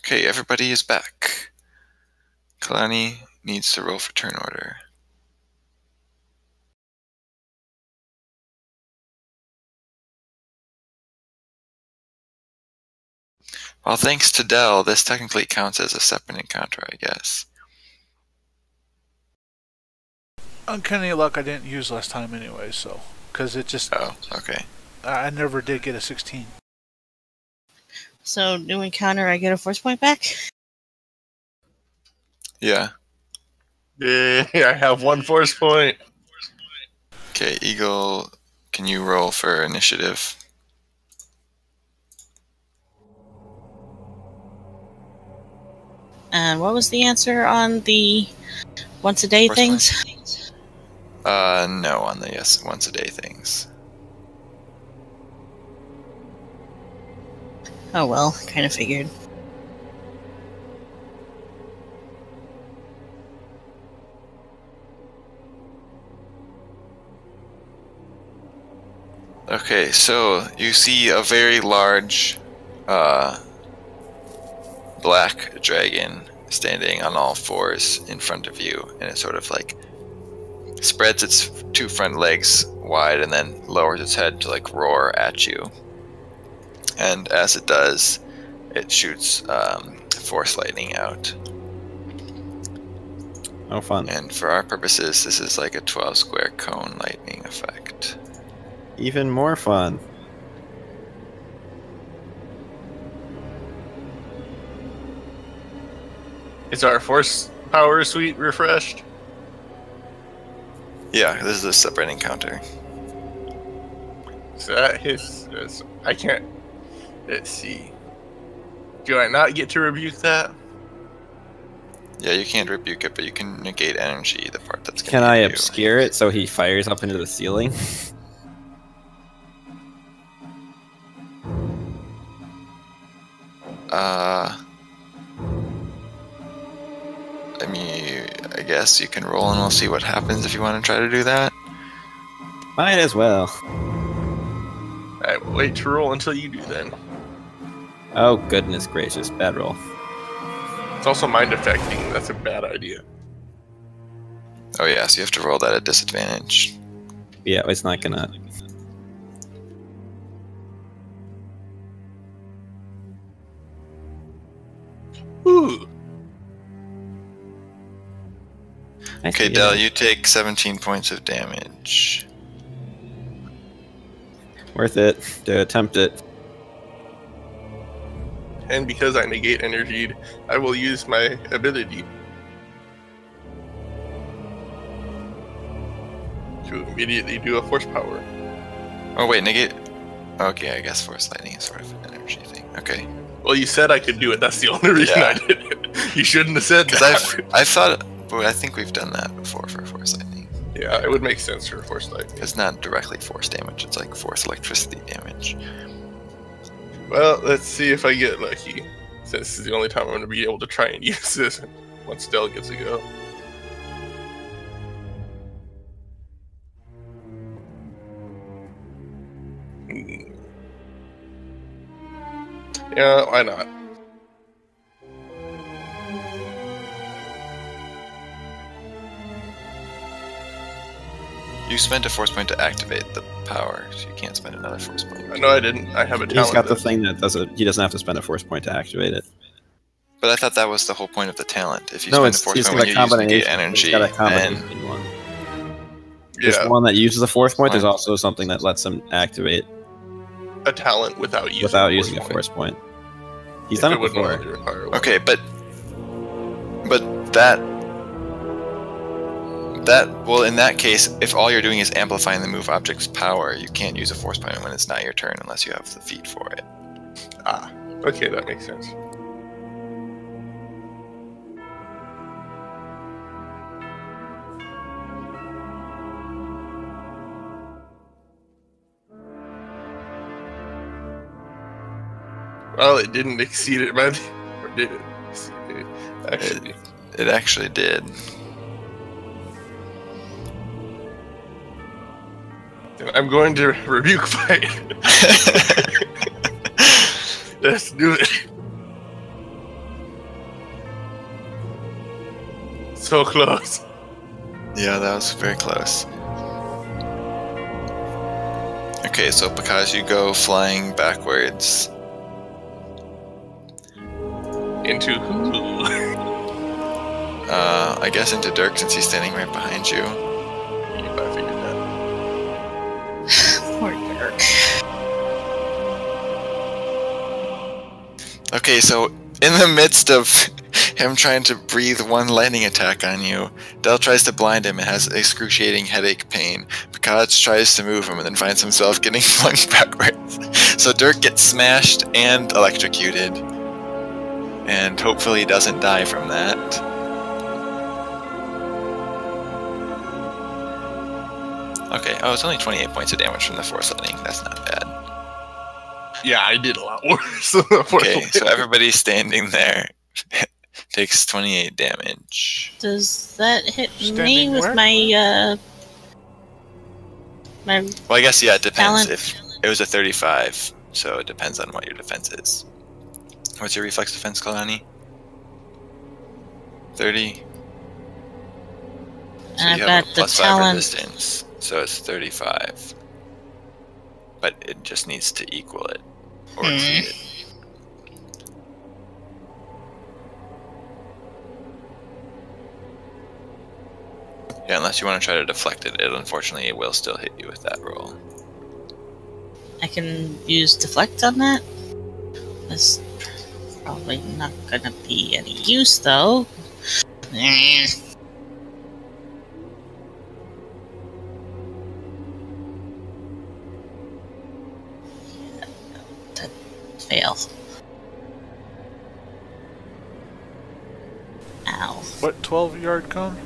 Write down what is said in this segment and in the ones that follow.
Okay, everybody is back. Kalani needs to roll for turn order. Well, thanks to Dell, this technically counts as a separate encounter, I guess. Uncanny luck I didn't use last time anyway, so... Because it just... Oh, okay. I never did get a 16. So, new encounter, I get a force point back? Yeah. Yeah, I have 1 force point. Okay, Eagle, can you roll for initiative? And what was the answer on the once a day Force things? No, on the yes, once a day things. Oh well, kind of figured. Okay, so you see a very large black dragon standing on all fours in front of you, and it sort of like spreads its 2 front legs wide and then lowers its head to like roar at you. And as it does, it shoots force lightning out. Oh, fun. And for our purposes, this is like a 12 square cone lightning effect. Even more fun. Is our force power suite refreshed? Yeah, this is a separate encounter. So that his. I can't. Let's see. Do I not get to rebuke that? Yeah, you can't rebuke it, but you can negate energy, the part that's Can gonna I hit you. obscure it so he fires up into the ceiling? I mean, I guess you can roll and we'll see what happens if you want to try to do that. Might as well. I will wait to roll until you do then. Oh, goodness gracious. Bad roll. It's also mind affecting. That's a bad idea. Oh yeah, so you have to roll that at disadvantage. Yeah, it's not gonna... Ooh. Okay, Dell, you take 17 points of damage. Worth it to attempt it. And because I negate energy, I will use my ability to immediately do a force power. Oh wait, negate... Okay, I guess force lightning is sort of an energy thing. Okay. Well, you said I could do it. That's the only reason Yeah. I did it. You shouldn't have said Because that. I've thought... But I think we've done that before for force lightning. Yeah, it would make sense for force lightning. It's not directly force damage, it's like force electricity damage. Well, let's see if I get lucky. Since this is the only time I'm going to be able to try and use this once Dell gets a go. Yeah, why not? You spent a force point to activate the power, so you can't spend another force point. No, I didn't. I have a talent. He's got the that- thing that does it. He doesn't have to spend a force point to activate it. But I thought that was the whole point of the talent. If you No, spend it's a force he's point got when a you use negate combination. energy, He's got a then combination one. There's Yeah, one that uses a force point. There's Fine. also something that lets him activate a talent without using using a point. force point. He's If done it it would before. normally require one. okay, but that well, in that case, if all you're doing is amplifying the move object's power, you can't use a force point when it's not your turn unless you have the feat for it. Ah, okay, that makes sense. Well, it didn't exceed it, man. Or did it? Exceed it? Actually, It actually did. then I'm going to rebuke fight. Let's do it. So close. Yeah, that was very close. Okay, so because you go flying backwards. Into who? I guess into Dirk since he's standing right behind you. If I figured that. Poor Dirk. Okay, so in the midst of him trying to breathe one lightning attack on you, Del tries to blind him and has excruciating headache pain. Picard tries to move him and then finds himself getting flung backwards. So Dirk gets smashed and electrocuted. And hopefully doesn't die from that. Okay, oh, it's only 28 points of damage from the force lightning. That's not bad. Yeah, I did a lot worse. Okay, so everybody standing there takes 28 damage. Does that hit me Standing with where? my Well, I guess, yeah, it depends. Talent. If it was a 35, so it depends on what your defense is. What's your reflex defense, Kalani? 30? So And you I've have got a the plus 5 talent. resistance, so it's 35. But it just needs to equal it, or exceed it. Yeah, unless you want to try to deflect it, unfortunately it will still hit you with that roll. I can use deflect on that. That's probably not gonna be any use though. That fail. Ow. What 12-yard cone?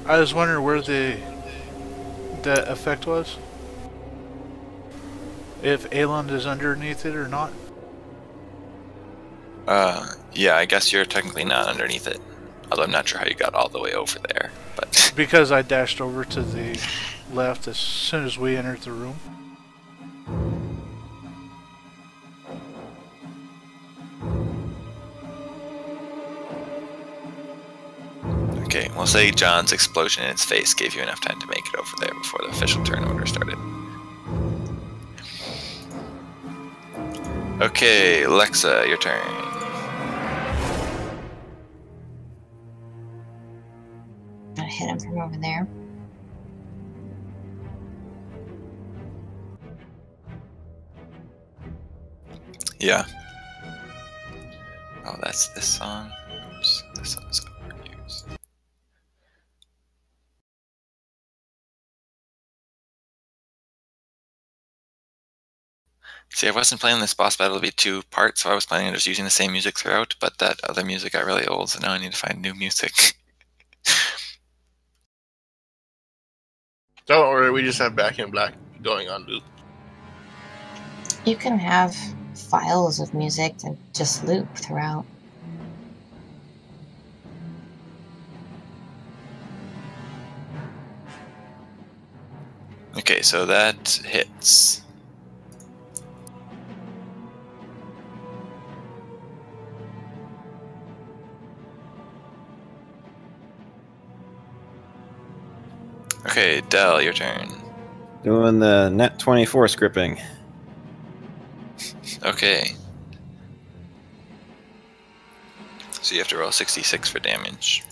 I was wondering where the effect was. If Alon is underneath it or not. Yeah, I guess you're technically not underneath it. Although I'm not sure how you got all the way over there, but... Because I dashed over to the left as soon as we entered the room. Okay, we'll say John's explosion in its face gave you enough time to make it over there before the official turn order started. Okay, Lexa, your turn. Gonna hit him from over there. Yeah. Oh, that's this song. Oops, this song's overused. See, I wasn't planning this boss battle to be 2 parts, so I was planning on just using the same music throughout, but that other music got really old, so now I need to find new music. Don't worry, we just have Back in Black going on loop. You can have files of music that just loop throughout. Okay, so that hits. Okay, Del, your turn. Doing the net 24 scripting. Okay. So you have to roll 66 for damage.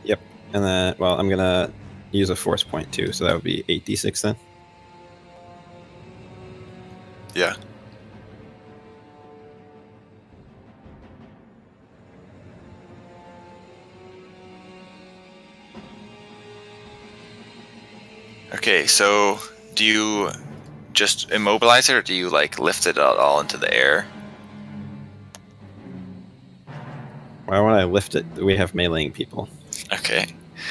Yep. And then, well, I'm going to use a force point too, so that would be 8d6 then. Yeah. Okay, so do you just immobilize it, or do you like lift it all into the air? Why would I lift it? We have meleeing people. Okay.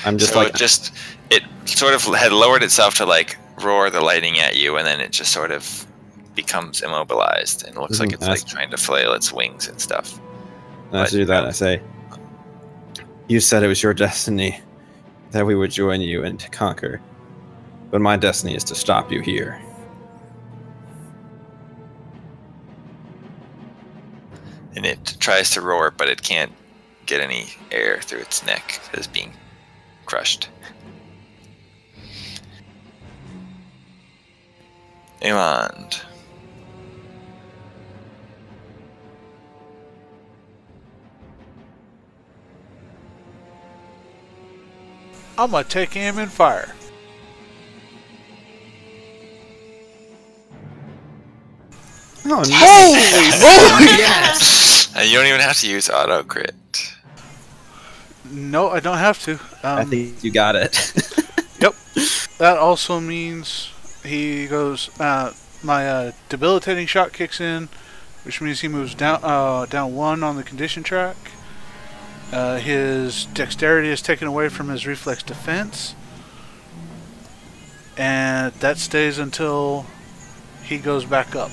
I'm just So like, it sort of had lowered itself to like roar the lightning at you, and then it just sort of becomes immobilized, and it looks like it's like trying to flail its wings and stuff. I do that. I say, you said it was your destiny that we would join you and to conquer, but my destiny is to stop you here. and it tries to roar, but it can't get any air through its neck. It is being crushed. Eland. I'm gonna take aim and fire. Oh, Holy moly! yes! You don't even have to use auto crit. No, I don't have to. I think you got it. Yep. That also means he goes. My debilitating shot kicks in, which means he moves down 1 on the condition track. His dexterity is taken away from his reflex defense, and that stays until he goes back up.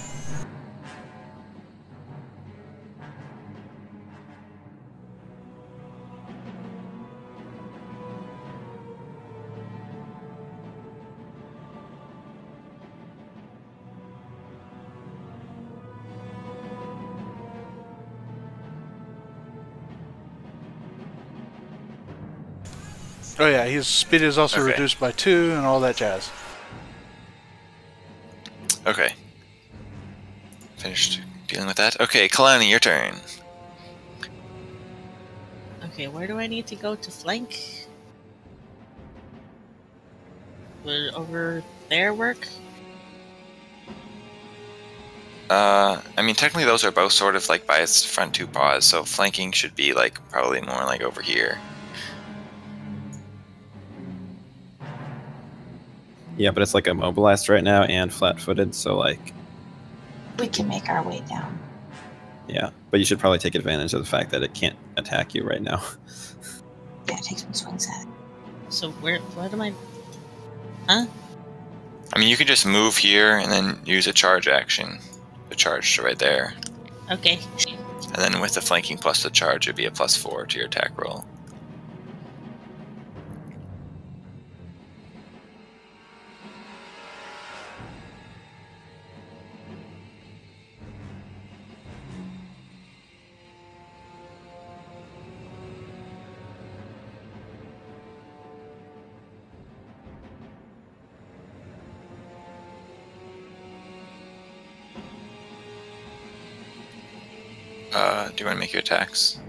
Oh yeah, his speed is also Okay. reduced by 2 and all that jazz. Okay. Finished dealing with that. Okay, Kalani, your turn. Okay, where do I need to go to flank? Would over there work? I mean, technically those are both sort of like by its front 2 paws, so flanking should be like probably more like over here. Yeah, but it's like immobilized right now and flat-footed, so like, We can make our way down. yeah. But you should probably take advantage of the fact that it can't attack you right now. Yeah, take some swings at it. So what am I? I mean, you can just move here and then use a charge action. The charge right there. Okay. And then with the flanking plus the charge, it'd be a +4 to your attack roll. Do you want to make your attacks?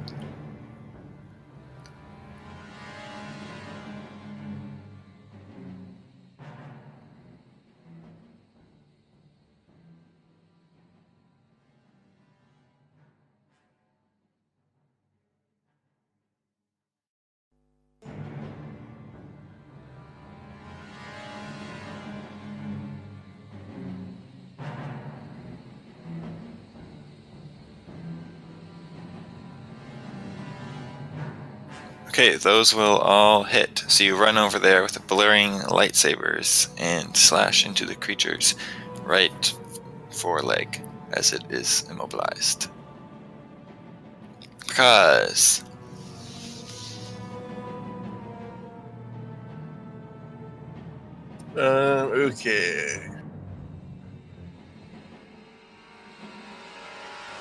Okay, those will all hit. So you run over there with the blurring lightsabers and slash into the creature's right foreleg as it is immobilized. Because Okay.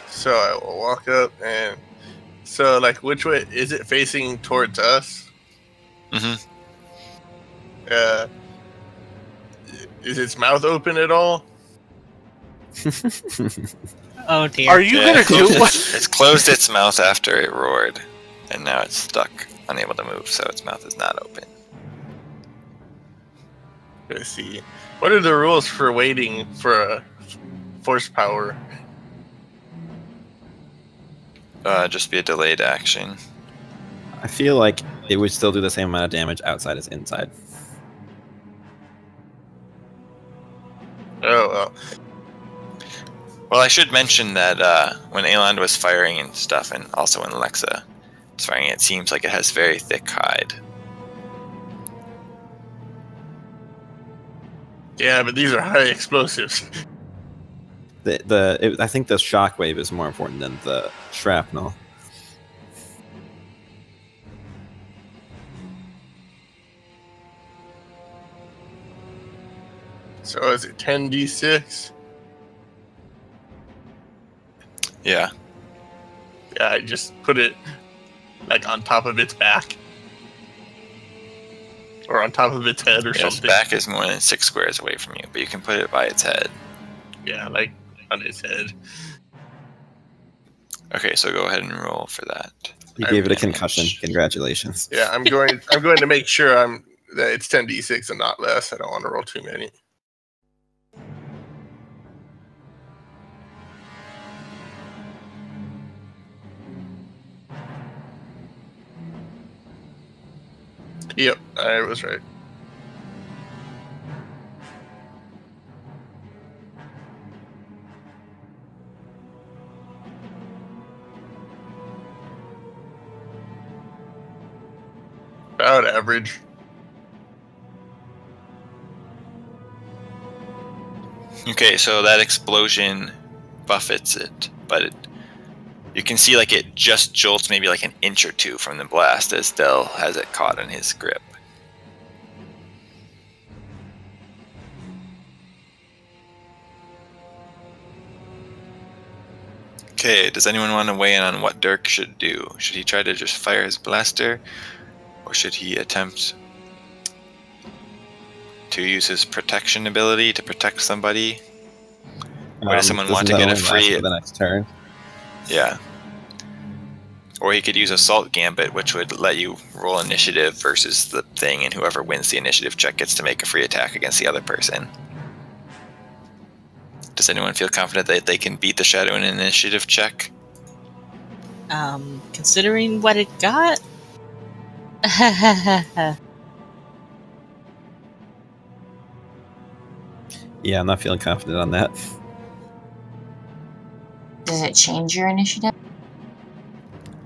So I will walk up and. So, like, which way is it facing towards us? Is its mouth open at all? Oh dear. Are you gonna do what? It's closed its mouth after it roared, and now it's stuck, unable to move, so its mouth is not open. Let's see. What are the rules for waiting for a force power? Just be a delayed action. I feel like it would still do the same amount of damage outside as inside. Oh, well. Well, I should mention that when Eland was firing and stuff, and also when Alexa was firing, it seems like it has very thick hide. Yeah, but these are high explosives. I think the shockwave is more important than the shrapnel. So is it 10d6? Yeah. Yeah, I just put it like on top of its back. Or on top of its head or Its something. back is more than 6 squares away from you, but you can put it by its head. Yeah, like on its head. Okay, so go ahead and roll for that. You gave it a concussion. Congratulations. Yeah, I'm going to make sure that it's 10d6 and not less. I don't want to roll too many. Yep, I was right. About average. Okay, so that explosion buffets it, but you can see like it just jolts maybe like an inch or two from the blast as Del has it caught in his grip. Okay, does anyone want to weigh in on what Dirk should do? Should he try to just fire his blaster? Or should he attempt to use his protection ability to protect somebody? Or does someone want to get a free... for the next turn? Yeah. Or he could use Assault Gambit, which would let you roll initiative versus the thing, and whoever wins the initiative check gets to make a free attack against the other person. Does anyone feel confident that they can beat the Shadow in an initiative check? Considering what it got? Yeah, I'm not feeling confident on that. Does it change your initiative?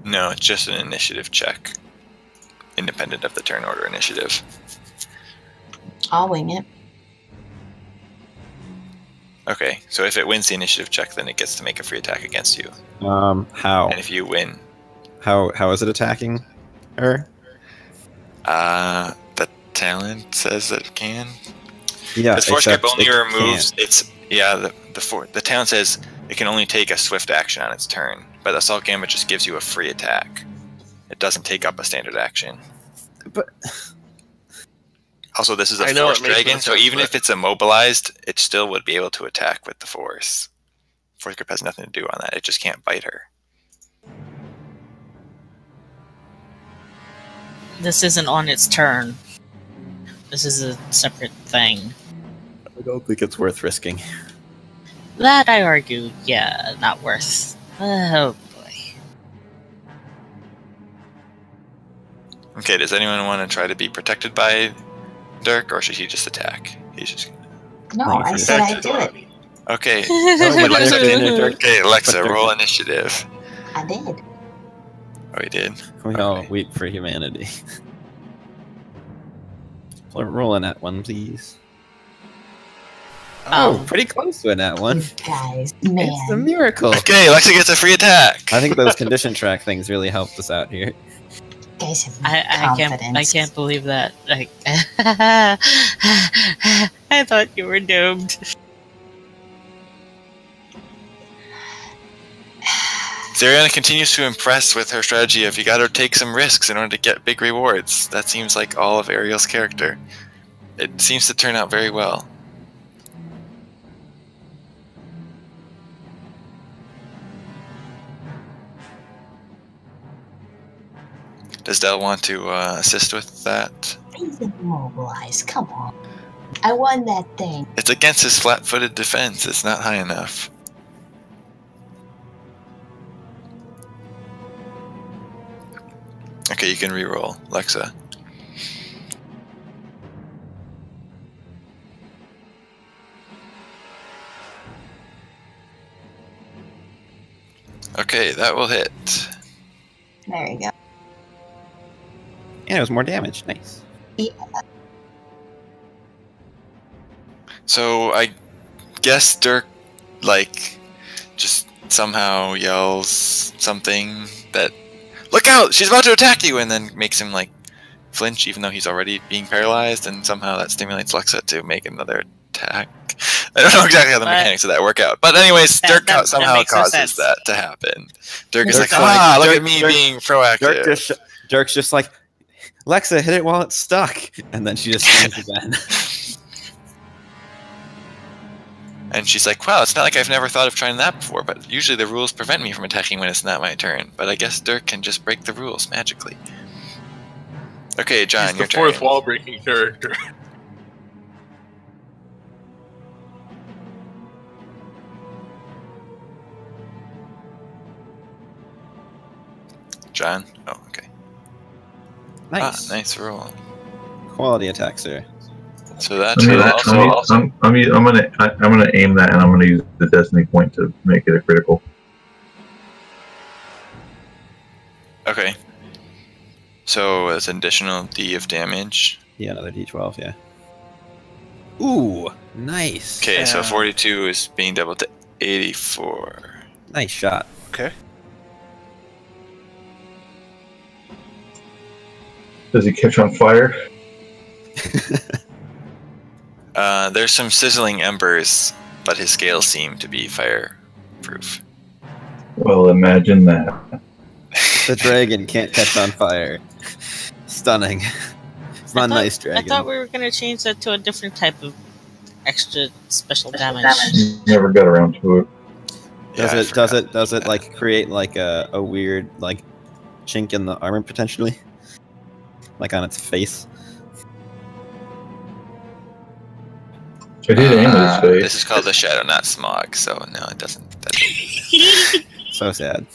No, it's just an initiative check. Independent of the turn order initiative. I'll wing it. Okay, so if it wins the initiative check, then it gets to make a free attack against you. How? And if you win... How is it attacking her? The talent says that it can. Yeah, This force grip except only it removes can't. its... Yeah, the talent says it can only take a swift action on its turn, but Assault Gambit just gives you a free attack. It doesn't take up a standard action. But Also, this is a I know force it makes dragon, no so sense, even but- if it's immobilized, it still would be able to attack with the force. Force grip has nothing to do on that. It just can't bite her. This isn't on its turn. This is a separate thing. I don't think it's worth risking. That, I argue, yeah, not worth. Oh boy. Okay, does anyone want to try to be protected by Dirk, or should he just attack? He's just... No, Thank I you. said I'd do it. Okay. but Alexa, Dirk- okay, Alexa, but Dirk- roll initiative. I did. Oh, he did? Can we all Okay. weep for humanity? Roll a nat one, please. Oh, pretty close to a nat one. Guys, It's a man. miracle. Okay, Alexa gets a free attack. I think those condition track things really helped us out here. Guys have I confidence. can't believe that. Like, I thought you were doomed. Zariana continues to impress with her strategy of you gotta take some risks in order to get big rewards. That seems like all of Ariel's character. It seems to turn out very well. Does Del want to assist with that? He's immobilized. Come on. I won that thing. It's against his flat-footed defense. It's not high enough. Okay, you can re-roll, Lexa. Okay, that will hit. There you go. And it was more damage. Nice. So I guess Dirk, like, just somehow yells something that, "Look out! She's about to attack you!" and then makes him, like, flinch even though he's already being paralyzed, and somehow that stimulates Lexa to make another attack. I don't know exactly how the But- mechanics of that work out. But anyways, That- Dirk that somehow makes no causes sense. that to happen. Dirk is Dirk's like, like, look Dirk- at me Dirk- being proactive. Dirk's just like, Lexa, hit it while it's stuck, and then she just swings again. And she's like, wow, it's not like I've never thought of trying that before, but usually the rules prevent me from attacking when it's not my turn. But I guess Dirk can just break the rules magically. Okay, John, He's your the fourth turn. wall breaking character. John? Oh, okay. Nice. Ah, nice roll. Quality attack, sir. So that I'm will gonna, also... I'm gonna aim that, and I'm gonna use the destiny point to make it a critical. Okay. So it's an additional D of damage. Yeah, another D12, yeah. Ooh, nice. Okay, so Yeah. 42 is being doubled to 84. Nice shot. Okay. Does he catch on fire? There's some sizzling embers, but his scales seem to be fireproof. Well, imagine that. The dragon can't catch on fire. Stunning. It's not a nice I dragon. thought we were gonna change that to a different type of extra special damage. Never got around to it. Yeah, I forgot. Does it like create like a weird like chink in the armor potentially? Like on its face? I did aim at his face. This is called the shadow, not smog, so no, it doesn't. So sad.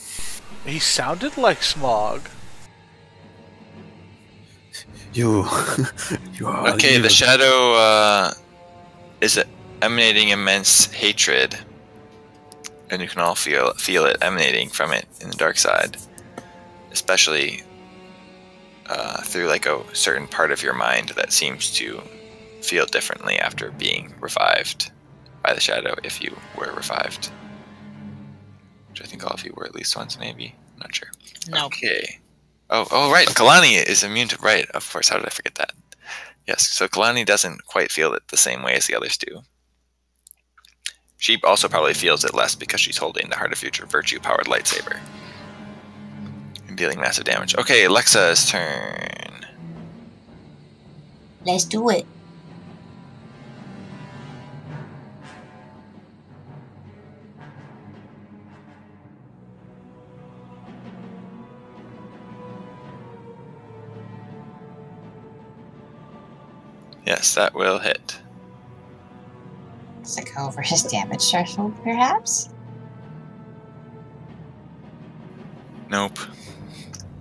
He sounded like Smog. You are Okay, the evil. shadow is emanating immense hatred, and you can all feel it emanating from it in the dark side, especially through like a certain part of your mind that seems to feel differently after being revived by the shadow, if you were revived. Which I think all of you were at least once, maybe. I'm not sure. No. Okay. Oh, right. Kalani is immune to... Right, of course. How did I forget that? Yes, so Kalani doesn't quite feel it the same way as the others do. She also probably feels it less because she's holding the Heart of Future Virtue-powered lightsaber. And dealing massive damage. Okay, Lexa's turn. Let's do it. Yes, that will hit. Does it go over his damage threshold, perhaps? Nope.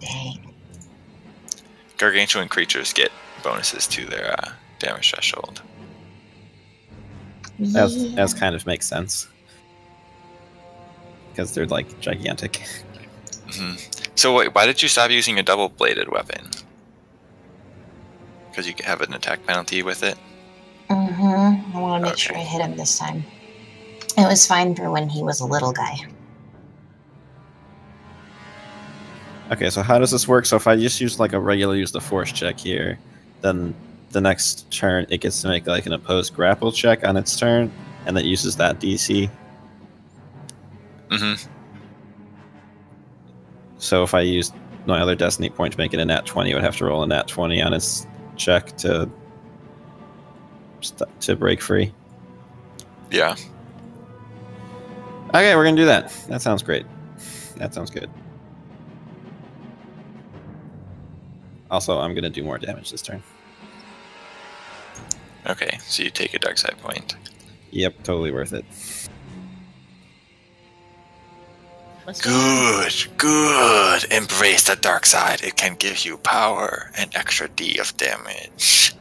Dang. Gargantuan creatures get bonuses to their damage threshold. As kind of makes sense. Because they're like gigantic. So wait, why did you stop using a double-bladed weapon? Because you have an attack penalty with it? I want to make sure I hit him this time. It was fine for when he was a little guy. Okay, so how does this work? So if I just use like a regular use the force check here, then the next turn it gets to make like an opposed grapple check on its turn, and that uses that DC. Mm-hmm. So if I used my other destiny point to make it a nat 20, I would have to roll a nat 20 on its check to break free. Yeah. Okay, we're gonna do that. That sounds great. That sounds good. Also, I'm gonna do more damage this turn. Okay, so you take a dark side point. Yep, totally worth it. What's going on? Good. Embrace the dark side. It can give you power and extra D of damage.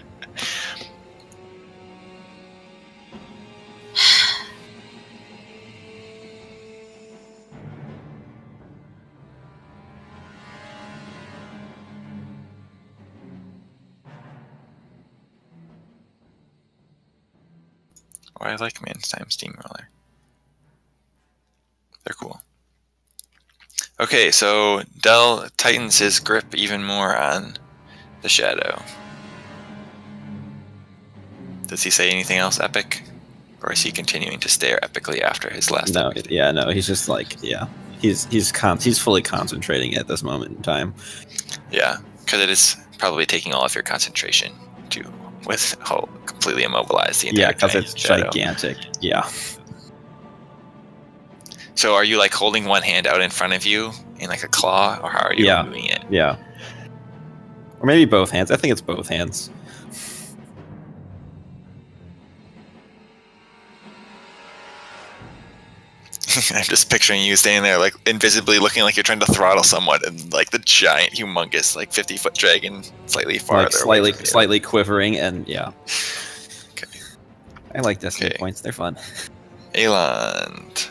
Oh, I like Man's Time Steamroller. They're cool. Okay, so Del tightens his grip even more on the shadow. Does he say anything else epic? Or is he continuing to stare epically after his last No, act? yeah, no, he's just like, yeah. He's fully concentrating at this moment in time. Yeah, because it is probably taking all of your concentration to completely immobilize the entire Yeah, because giant it's shadow. gigantic. Yeah. So are you like holding one hand out in front of you in like a claw, or how are you Yeah. moving it? Yeah. Or maybe both hands. I think it's both hands. I'm just picturing you standing there, like invisibly looking like you're trying to throttle someone, and like the giant, humongous, like 50-foot dragon slightly farther, Like away from you. slightly quivering, and yeah. Okay. I like destiny Okay. points. They're fun. Eland.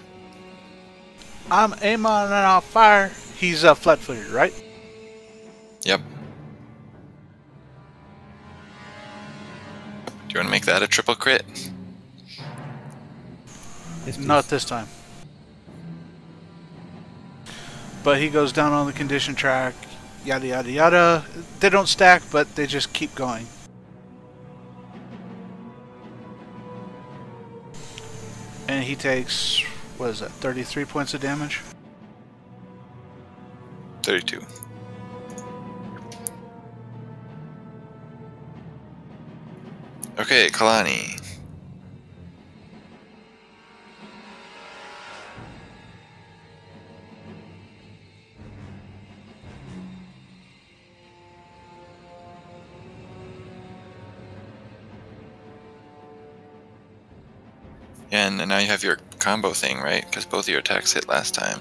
I'm aiming on fire. He's flat-footed, right? Yep. Do you want to make that a triple crit? Yes, Not please. this time. But he goes down on the condition track, yada yada yada. They don't stack, but they just keep going. And he takes, what is that, 33 points of damage? 32. Okay, Kalani. And now you have your combo thing, right? Because both of your attacks hit last time.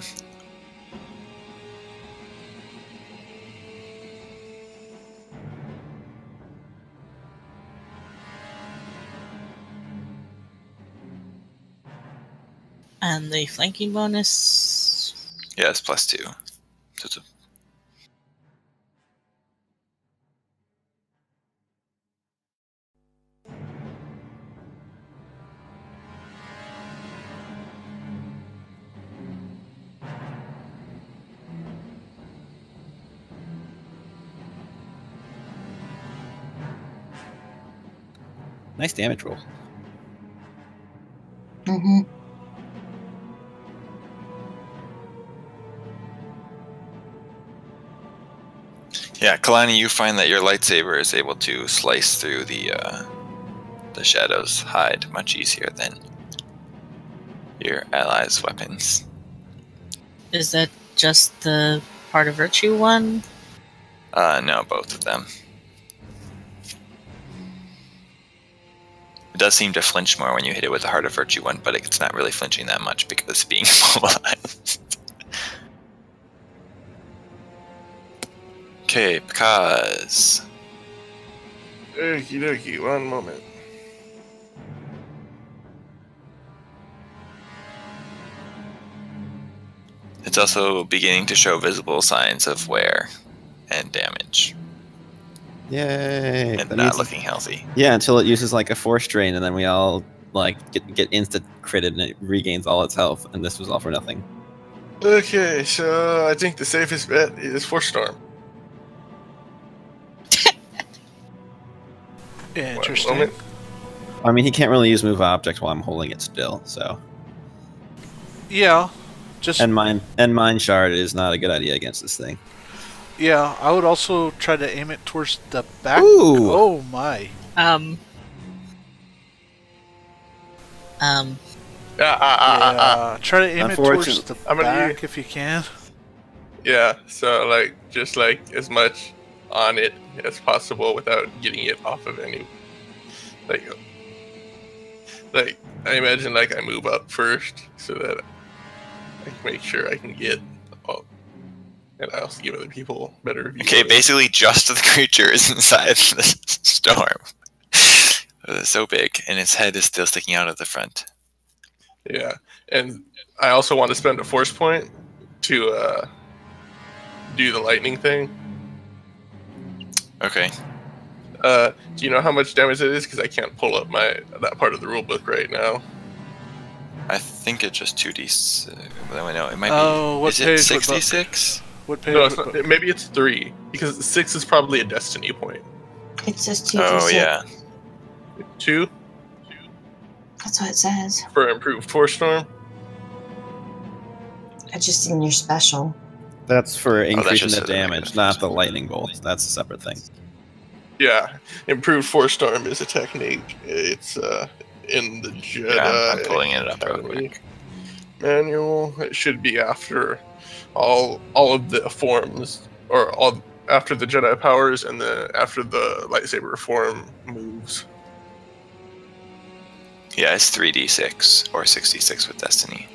And the flanking bonus. Yeah, it's +2. So it's a Nice damage roll. Mm-hmm. Yeah, Kalani, you find that your lightsaber is able to slice through the shadow's hide much easier than your allies' weapons. Is that just the Heart of Virtue one? No, both of them. It does seem to flinch more when you hit it with the Heart of Virtue one, but it's not really flinching that much because it's being immobilized. Okay, because Okie dokie, one moment. it's also beginning to show visible signs of wear and damage, Yay! and That not means- looking healthy. Yeah, until it uses like a force drain, and then we all like get instant critted, and it regains all its health. And this was all for nothing. Okay, so I think the safest bet is Force Storm. Interesting. One moment. I mean, he can't really use move object while I'm holding it still. So, Yeah, just and mine shard is not a good idea against this thing. yeah. I would also try to aim it towards the back. Ooh. Oh my! Yeah, try to aim it towards the I'm gonna back if you can. Yeah, so like just like as much on it as possible without getting it off of any like I imagine like I move up first so that I can make sure I can get all, and I also give other people better view. Okay, of it. basically just the creature is inside the storm. So big, and its head is still sticking out of the front. Yeah, and I also want to spend a force point to do the lightning thing. Okay. Do you know how much damage it is? Because I can't pull up that part of the rule book right now. I think it's just 2d. No, it might Oh, be. what Is it page? 66? What page? No, it's not, maybe it's 3 because 6 is probably a destiny point. It's just 2d6. Oh yeah. 2. That's what it says. For improved Force Storm? It's just in your special. That's for increasing just the for the damage, negative. not the lightning bolt. That's a separate thing. Yeah. Improved Force Storm is a technique. It's in the Jedi Yeah, I'm pulling it up real Academy quick. manual. It should be after all of the forms, or all after the Jedi powers and after the lightsaber form moves. Yeah, it's 3d6 or 66 with Destiny.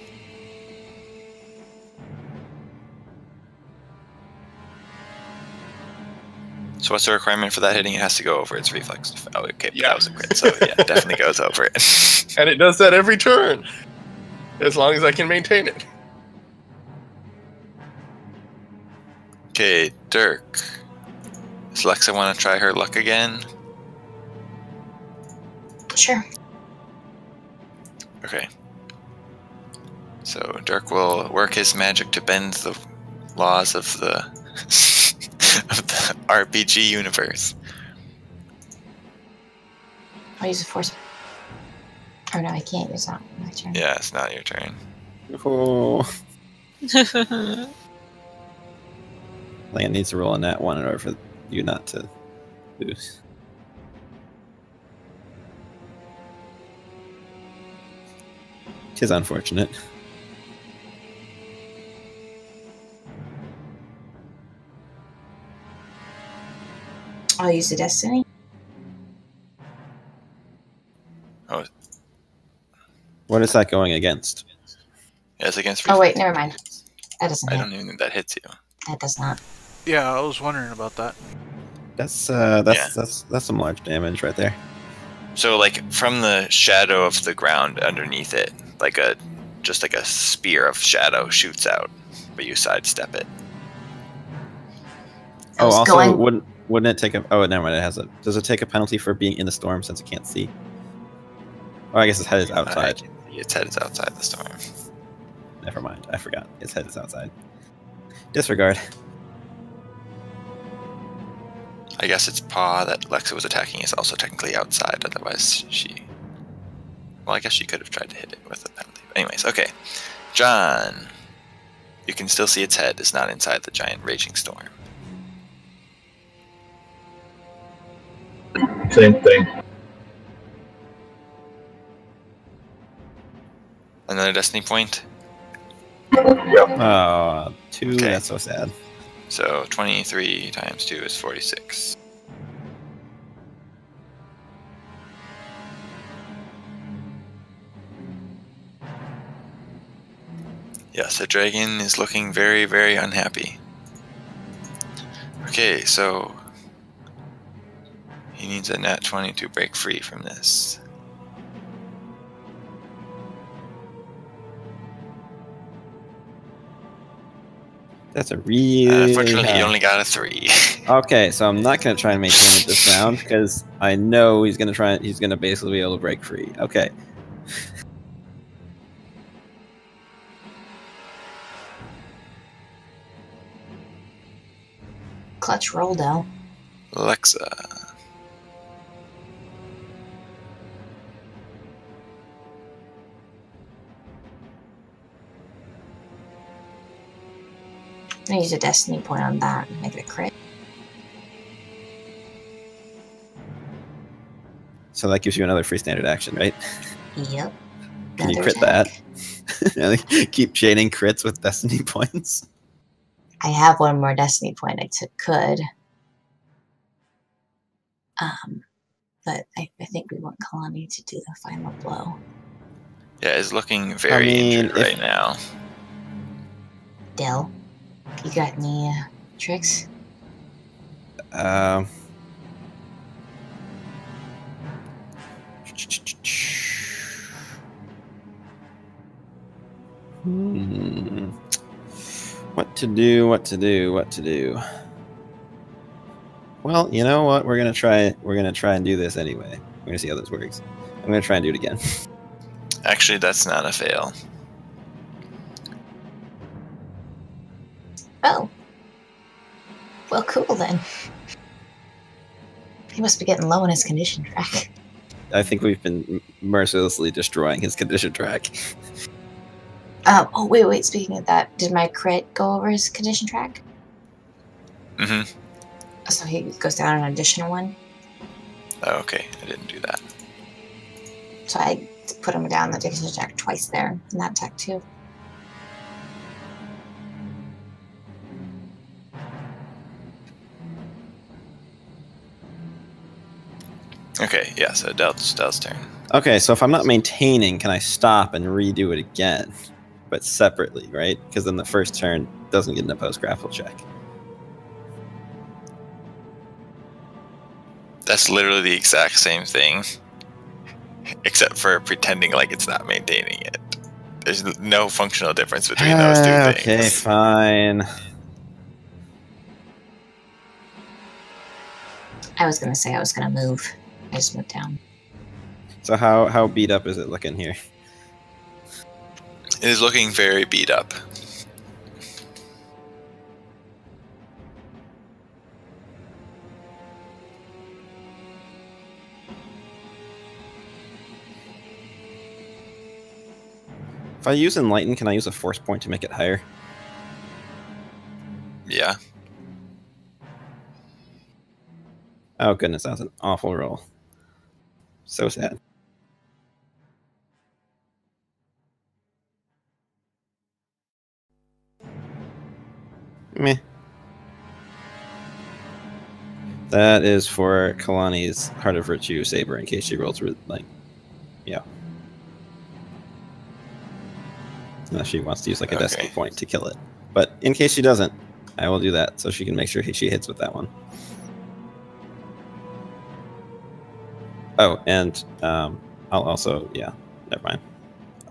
So what's the requirement for that hitting? It has to go over its reflex. Oh, okay, Yeah. that was a crit, so yeah, it definitely goes over it. And it does that every turn, as long as I can maintain it. Okay, Dirk. Does Lexa want to try her luck again? Sure. Okay. So Dirk will work his magic to bend the laws of the of the RPG universe. I'll use a force. Oh no, I can't use that. My turn. Yeah, it's not your turn. Oh, Land needs to roll a nat 1 in order for you not to lose. Tis unfortunate. I'll use the destiny. What is that going against? Yeah, it's against Oh wait, reflex. never mind. That doesn't I hit. don't even think that hits you. That does not. Yeah, I was wondering about that. That's some large damage right there. So like from the shadow of the ground underneath it, just like a spear of shadow shoots out, but you sidestep it. I Oh, was also, going. wouldn't it take a? Oh, never mind. It has a. Does it take a penalty for being in the storm since it can't see? Oh, I guess its head is outside. Its head is outside the storm. Never mind. I forgot. Its head is outside. Disregard. I guess its paw that Lexa was attacking is also technically outside. Otherwise, well, I guess she could have tried to hit it with a penalty. But anyways, okay. John, you can still see its head is not inside the giant raging storm. Same thing. Another destiny point. Oh, 2. Okay. That's so sad. So 23 times 2 is 46. Yes, the dragon is looking very, very unhappy. Okay, so he needs a nat 20 to break free from this. That's a really. Unfortunately, he high. only got a 3. Okay, so I'm not gonna try and maintain it this round because I know he's gonna try. He's gonna basically be able to break free. Okay. Clutch roll down. Alexa. I use a destiny point on that and make it a crit. So that gives you another free standard action, right? Yep. Can you Another crit that? attack. Keep chaining crits with destiny points. I have one more destiny point I could. But I think we want Kalani to do the final blow. Yeah, is looking very injured right now. Dell, you got any tricks? What to do? Well, you know what? We're gonna try and do this anyway. We're gonna see how this works. I'm gonna try and do it again. Actually, that's not a fail. Oh. Well, cool then. He must be getting low on his condition track. I think we've been mercilessly destroying his condition track. Oh, wait. Speaking of that, did my crit go over his condition track? Mm-hmm. So he goes down an additional one. Oh, okay, I didn't do that. So I put him down the condition track twice there, in that attack too. Okay, yeah, so Del's turn. Okay, so if I'm not maintaining, can I stop and redo it again? But separately, right? Because then the first turn doesn't get an opposed grapple check. That's literally the exact same thing, except for pretending like it's not maintaining it. There's no functional difference between those two things. Okay, fine. I was gonna say I was gonna move. I just moved down. So how beat up is it looking here? It is looking very beat up. If I use Enlighten, can I use a force point to make it higher? Yeah. Oh goodness, that was an awful roll. So sad. Meh. That is for Kalani's Heart of Virtue saber in case she rolls like, yeah. Unless she wants to use like a destiny point to kill it. But in case she doesn't, I will do that so she can make sure she hits with that one. Oh, and I'll also, yeah, never mind.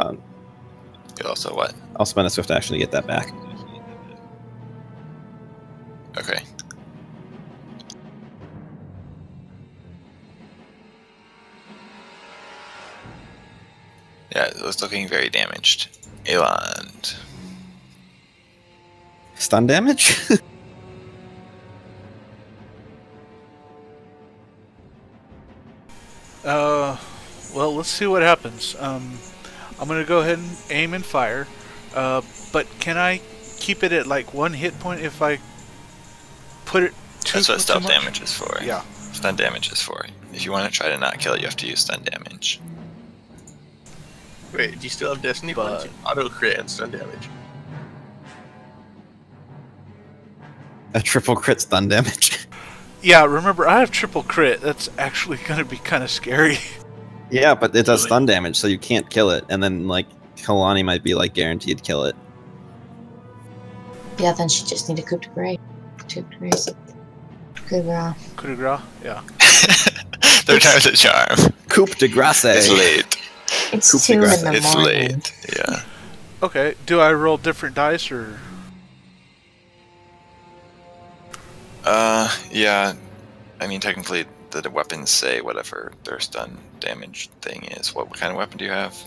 You also what? I'll spend a swift action to get that back. Okay. Yeah, it was looking very damaged. Eland. Stun damage? Well, let's see what happens. I'm gonna go ahead and aim and fire. But can I keep it at like 1 hit point if I put it too That's what stun much? damage is for. Yeah. Stun damage is for. If you want to try to not kill it, you have to use stun damage. Wait, do you still have Destiny points? Auto crit and stun damage. A triple crit stun damage. Yeah, remember, I have triple crit. That's actually gonna be kind of scary. Yeah, but it does stun damage, so you can't kill it. And then, like, Kalani might be, like, guaranteed kill it. Yeah, then she just need a coup de grace. Coup de grace. Coup de grace. Coup de grace? Yeah. Third time's a charm. Coupe de grace. It's late. It's Coup de 2 in grace. the It's morning. late. Yeah. Okay, do I roll different dice or? Yeah. I mean, technically, the weapons say whatever their stun damage thing is. What kind of weapon do you have?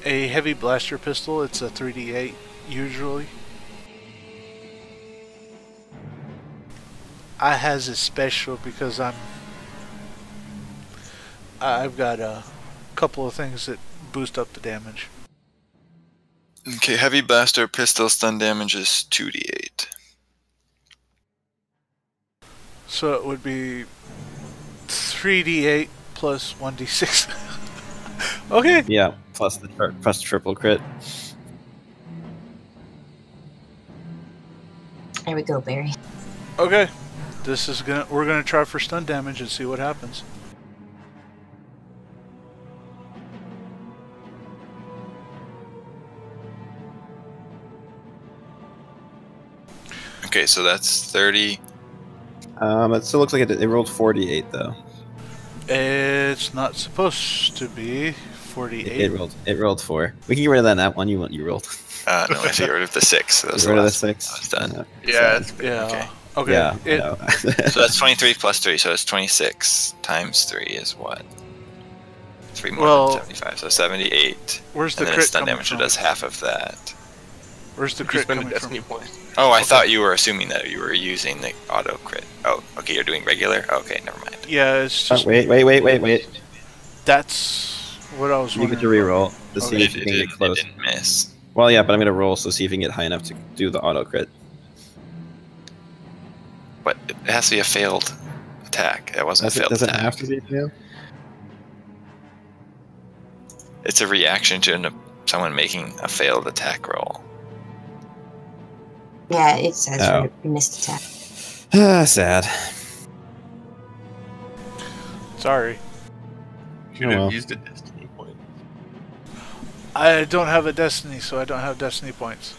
A heavy blaster pistol. It's a 3d8 usually. I has a special because I've got a couple of things that boost up the damage. Okay, heavy blaster pistol stun damage is 2d8. So it would be 3d8 plus 1d6. Okay. Yeah, plus the triple crit. There we go, Barry. Okay. We're gonna try for stun damage and see what happens. Okay, so that's 30. It still looks like it rolled 48 though. It's not supposed to be 48. It rolled 4. We can get rid of that one you rolled. No, I have to get rid of the 6. So that's Get rid of the last 6. I was done. Yeah, So- it's Yeah. Okay. Yeah. It- no. So that's 23 plus 3, so it's 26 times 3 is what? 3 more Well- than 75, so 78. Where's the And then crit stun coming damage from? does half of that. Where's the you crit spend a coming Destiny from? point. Oh, I thought you were assuming that you were using the auto crit. Oh, okay, you're doing regular? Okay, never mind. Yeah, it's Oh, just wait. That's what I was You wondering. get to reroll to see Okay. if you can get It close. didn't miss. Well, yeah, but I'm gonna roll so see if you can get high enough to do the auto crit. But it has to be a failed attack. It wasn't a failed Does it attack. have to be failed? It's a reaction to someone making a failed attack roll. Yeah, it says Oh. missed attack. Ah, sad. Sorry. You should Oh, have well. used a destiny point. I don't have a destiny, so I don't have destiny points.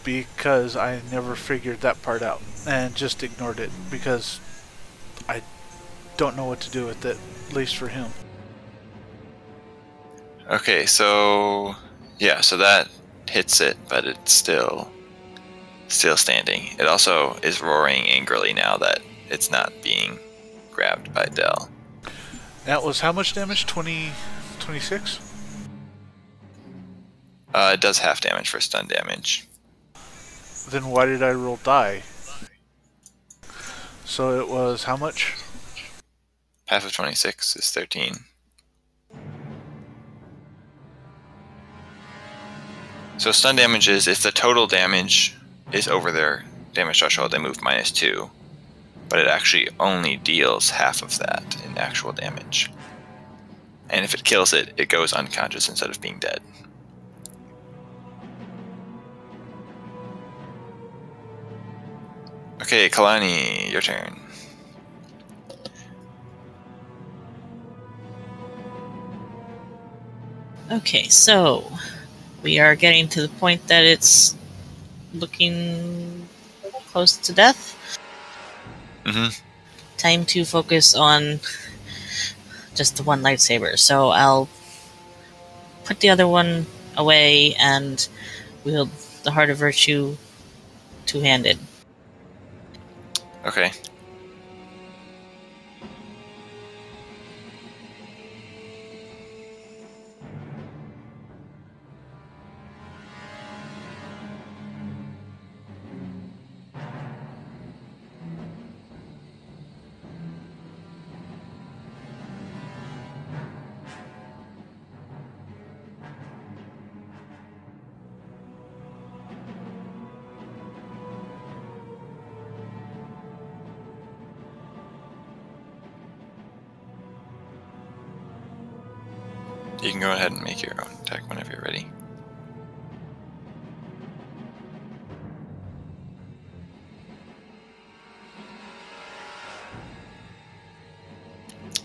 Because I never figured that part out and just ignored it because I don't know what to do with it, at least for him. Okay, so yeah, so that hits it, but it's still standing. It also is roaring angrily now that it's not being grabbed by Dell. That was how much damage? 26? It does half damage for stun damage. Then why did I roll die? So it was how much? Half of 26 is 13. So stun damage is if the total damage is over their damage threshold, they move -2. But it actually only deals half of that in actual damage. And if it kills it, it goes unconscious instead of being dead. Okay, Kalani, your turn. Okay, so we are getting to the point that it's looking close to death. Mm-hmm. Time to focus on just the one lightsaber. So I'll put the other one away and wield the Heart of Virtue two-handed. Okay. You can go ahead and make your own attack whenever you're ready.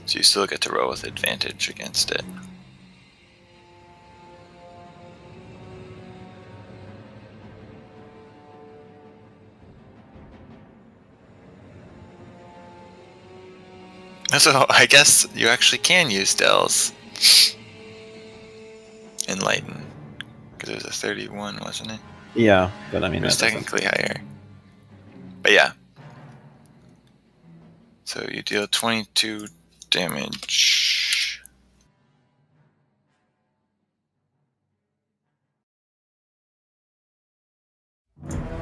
So you still get to roll with advantage against it. So I guess you actually can use Dell's Enlighten, because it was a 31, wasn't it? Yeah, but I mean, It was that doesn't- technically higher. But yeah. So you deal 22 damage.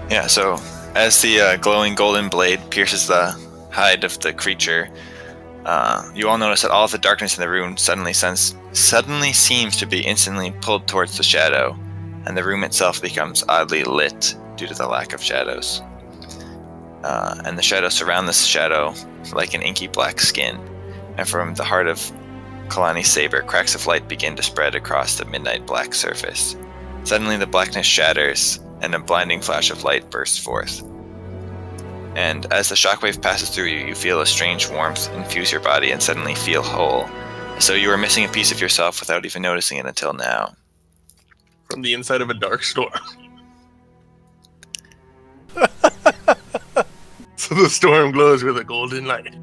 Yeah, so as the glowing golden blade pierces the hide of the creature, you all notice that all of the darkness in the room suddenly seems to be instantly pulled towards the shadow, and the room itself becomes oddly lit due to the lack of shadows. And the shadows surround this shadow like an inky black skin, and from the heart of Kalani's saber, cracks of light begin to spread across the midnight black surface. Suddenly the blackness shatters, and a blinding flash of light bursts forth. And as the shockwave passes through you, you feel a strange warmth infuse your body and suddenly feel whole. So you were missing a piece of yourself without even noticing it until now. From the inside of a dark storm. So the storm glows with a golden light.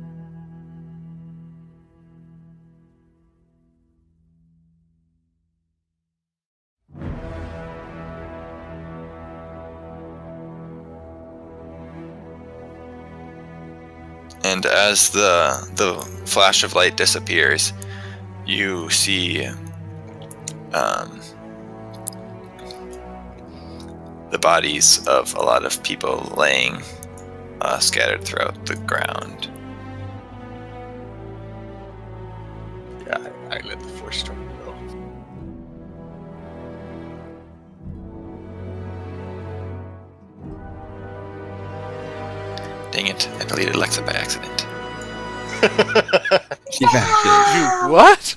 And as the flash of light disappears, you see the bodies of a lot of people laying scattered throughout the ground. can't let the force strike go. Dang it! I deleted Alexa by accident. She vanished. You what?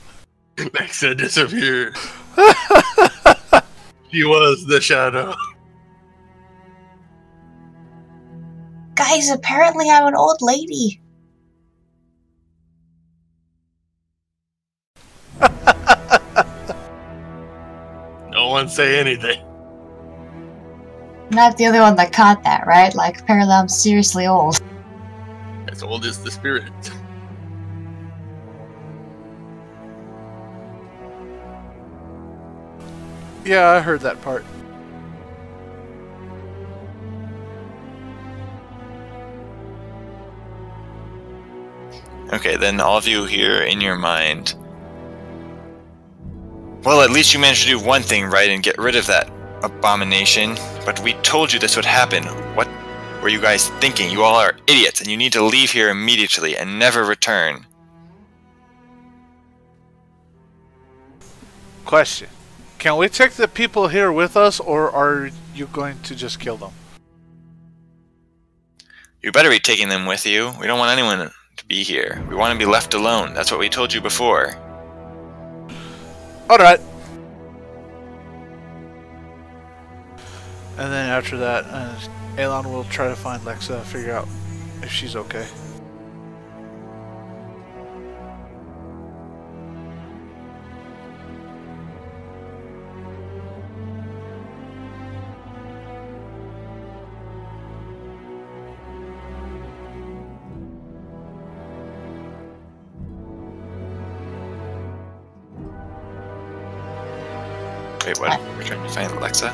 Lexa disappeared. She was the shadow. Guys, apparently I'm an old lady. No one say anything. Not the only one that caught that, right? Like, apparently I'm seriously old. As old as the spirit. Yeah, I heard that part. Okay, then all of you here in your mind. Well, at least you managed to do one thing right and get rid of that abomination. But we told you this would happen. What were you guys thinking? You all are idiots, and you need to leave here immediately and never return. Question. Can we take the people here with us, or are you going to just kill them? You better be taking them with you. We don't want anyone to be here. We want to be left alone. That's what we told you before. Alright. And then after that, Elon will try to find Lexa, figure out if she's okay. Wait, what? We're trying to find Alexa?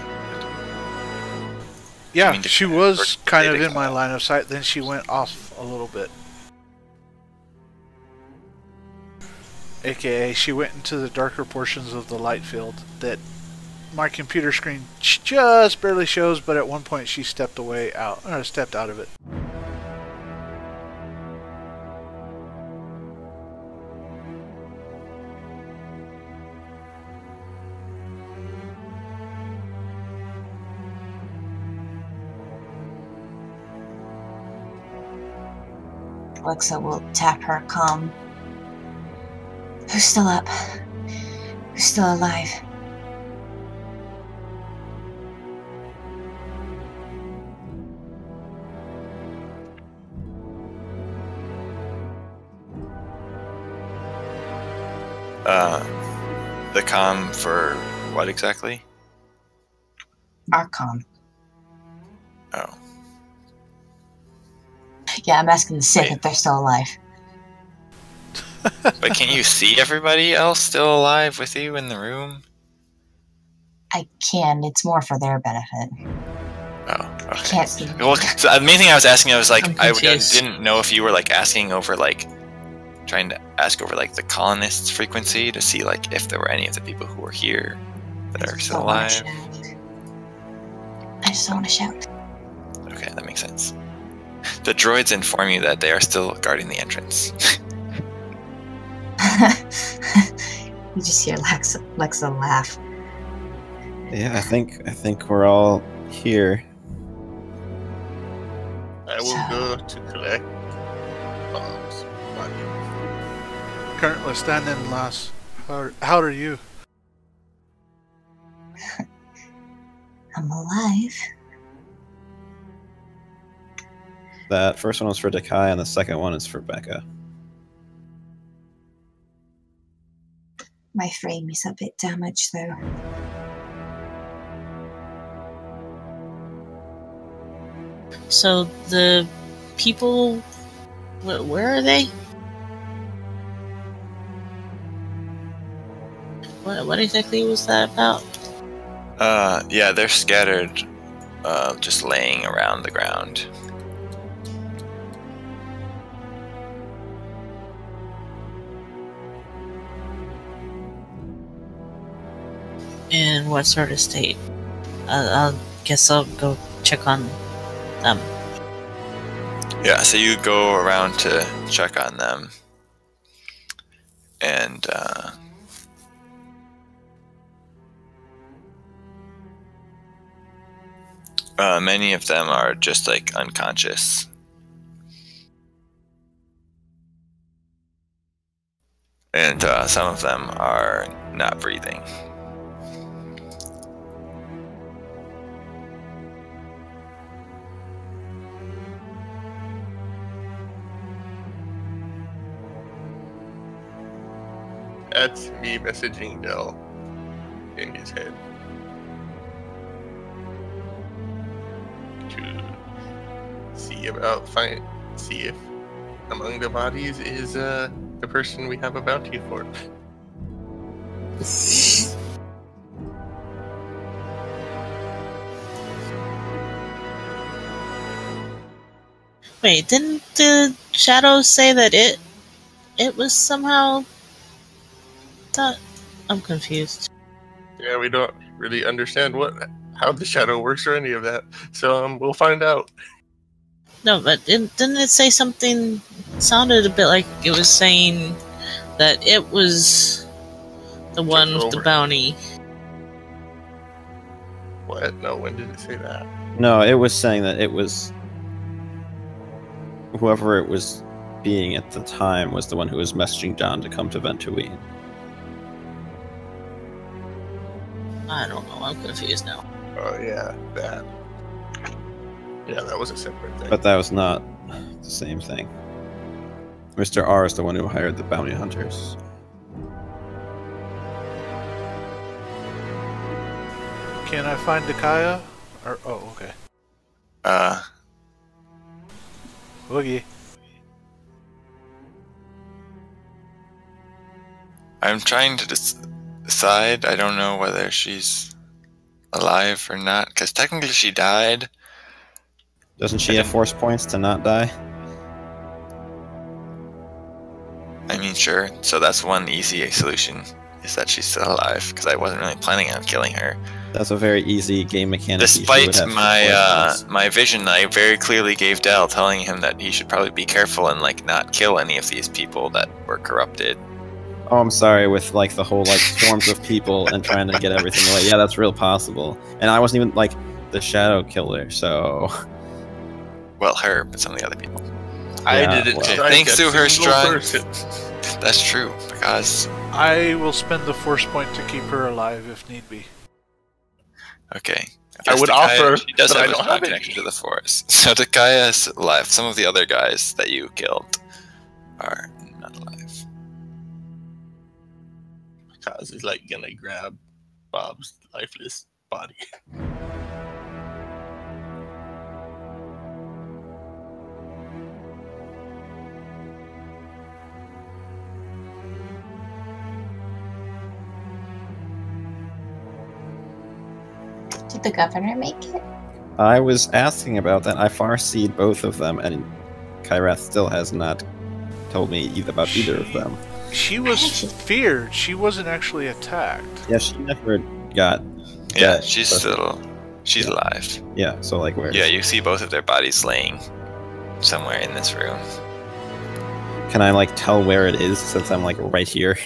Yeah, mean, she was kind of data in my call. line of sight, then she went off a little bit. AKA, she went into the darker portions of the light field that my computer screen just barely shows, but at one point she stepped out of it. Alexa will tap her comm. Who's still up? Who's still alive? The comm for what exactly? Our comm. Oh. Yeah, I'm asking the Sith Wait. if they're still alive. But can't you see everybody else still alive with you in the room? I can. It's more for their benefit. Oh, okay. I can't see. Well, so the main thing I was asking, I was like, I'm I confused. didn't know if you were like asking over like, trying to ask over like the colonists' frequency to see like if there were any of the people who were here that are still Don't wanna alive. shout. I just don't want to shout. Okay, that makes sense. The droids inform you that they are still guarding the entrance. You just hear Lexa laugh. Yeah, I think we're all here. I will go to collect bombs. Currently standing last. How are you? I'm alive. That first one was for Dekai, and the second one is for Becca. My frame is a bit damaged though. So the people, where are they? What exactly was that about? Yeah, they're scattered, just laying around the ground. In what sort of state? I'll guess I'll go check on them. Yeah, so you go around to check on them, and Many of them are just like unconscious. And some of them are not breathing. That's me messaging Dell in his head to see if among the bodies is the person we have a bounty for. Wait, didn't the shadow say that it was somehow... I'm confused. Yeah, we don't really understand how the shadow works or any of that. So we'll find out. No, but didn't it say something? Sounded a bit like it was saying that it was the one with the bounty. What? No, when did it say that? No, it was saying that it was whoever it was being at the time was the one who was messaging John to come to Ventuine. I don't know. I'm confused now. Oh yeah, that. Yeah, that was a separate thing. But that was not the same thing. Mr. R is the one who hired the bounty hunters. Can I find Dakaya? Or okay. Boogie. I'm trying to decide. I don't know whether she's alive or not, because technically she died. Doesn't she have force points to not die? I mean, sure. So that's one easy solution, is that she's still alive, because I wasn't really planning on killing her. That's a very easy game mechanic. Despite my vision, I very clearly gave Dell, telling him that he should probably be careful and like not kill any of these people that were corrupted. Oh, I'm sorry, with like the whole like swarms of people and trying to get everything away. Yeah, that's real possible. And I wasn't even like the shadow killer, so... Well, her, but some of the other people. I didn't. Well, thanks to her strength. That's true, because... I will spend the force point to keep her alive if need be. Okay. I would offer, she does but have I a don't strong have connection any. to the forest. So Takaya is alive. Some of the other guys that you killed are not alive. Kaz is like gonna grab Bob's lifeless body. Did the governor make it? I was asking about that. I farseed both of them, and Kyrath still has not told me about either of them. She was feared. She wasn't actually attacked. Yeah, she never got... Yeah, dead, she's but- she's alive. Yeah, so like where... Yeah, you see both of their bodies laying somewhere in this room. Can I like tell where it is since I'm like right here?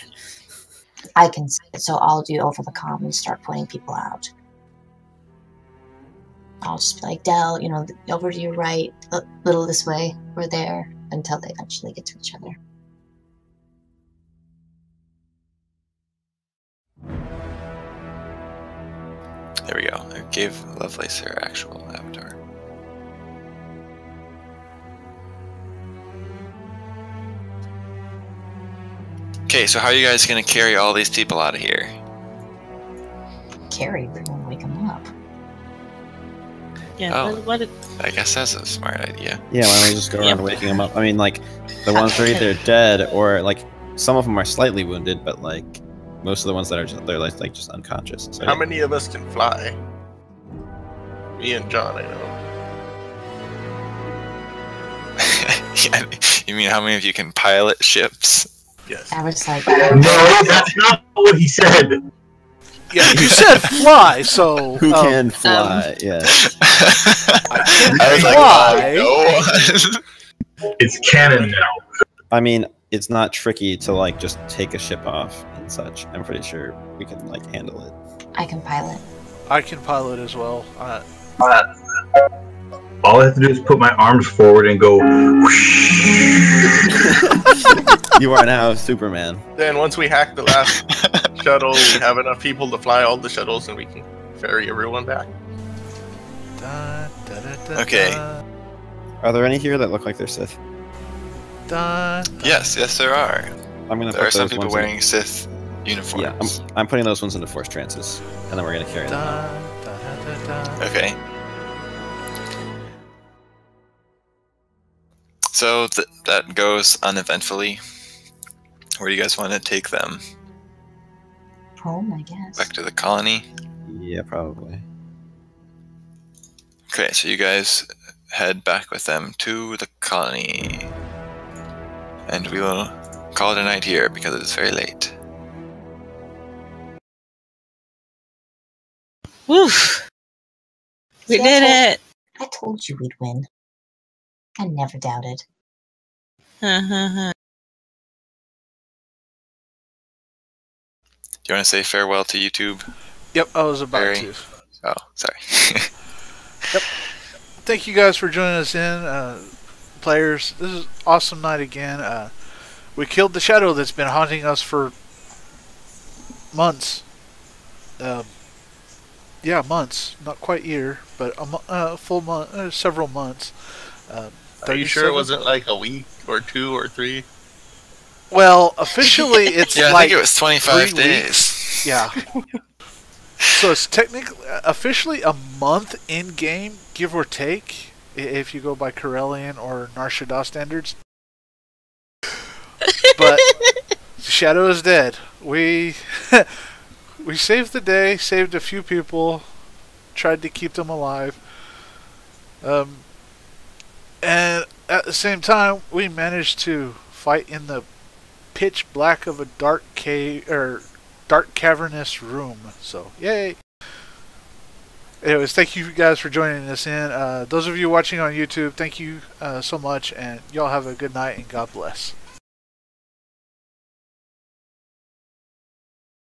I can see it, so I'll do over the comm and start pointing people out. I'll just be like, Dell, you know, over to your right, a little this way, we're there, until they eventually get to each other. There we go. I gave Lovelace her actual avatar. Okay, so how are you guys gonna carry all these people out of here? Carrie, we're gonna wake them up. Yeah, Oh. what I guess that's a smart idea. Yeah, why don't we just go around Yep. waking them up? I mean, like, the ones that are either dead or, like, some of them are slightly wounded, but, like, most of the ones that are just, they're, like just unconscious. So, How yeah. many of us can fly? Me and John, I know. Yeah, you mean how many of you can pilot ships? Yes. I was like, No, that's not what he said. Yeah, you said fly, so Who can fly? Yeah. I was fly. like, oh, no. It's canon now. I mean, it's not tricky to, like, just take a ship off and such. I'm pretty sure we can, like, handle it. I can pilot. I can pilot as well. All I have to do is put my arms forward and go. You are now Superman. Then once we hack the last shuttle, we have enough people to fly all the shuttles, and we can ferry everyone back. Da, da, da, da, Okay. da, Are there any here that look like they're Sith? da, da. Yes, there are. I'm gonna There are put some those people ones wearing Sith uniforms. Yeah, I'm putting those ones into Force Trances, and then we're gonna carry them. Da, da, da, da, da. Okay. So that goes uneventfully. Where do you guys want to take them? Home, I guess. Back to the colony? Yeah, probably. Okay, so you guys head back with them to the colony. And we will call it a night here because it is very late. Woof! We See, did it! I told you we'd win. I never doubted. Do you want to say farewell to YouTube? Yep, I was about Barry? to. Oh, sorry. Thank you guys for joining us in, players. This is an awesome night again. We killed the shadow that's been haunting us for months. Yeah, months. Not quite year, but a full month, several months. Are you sure it wasn't like a week or 2 or 3? Well, officially it's Yeah, I like think it was 25 3 days. weeks. Yeah. So it's technically, officially a month in game, give or take, if you go by Corellian or Nar Shaddaa standards. But Shadow is dead. We saved the day, saved a few people, tried to keep them alive. And at the same time, we managed to fight in the pitch black of a dark cave, or dark cavernous room. So, yay! Anyways, thank you guys for joining us in. Those of you watching on YouTube, thank you so much, and y'all have a good night and God bless.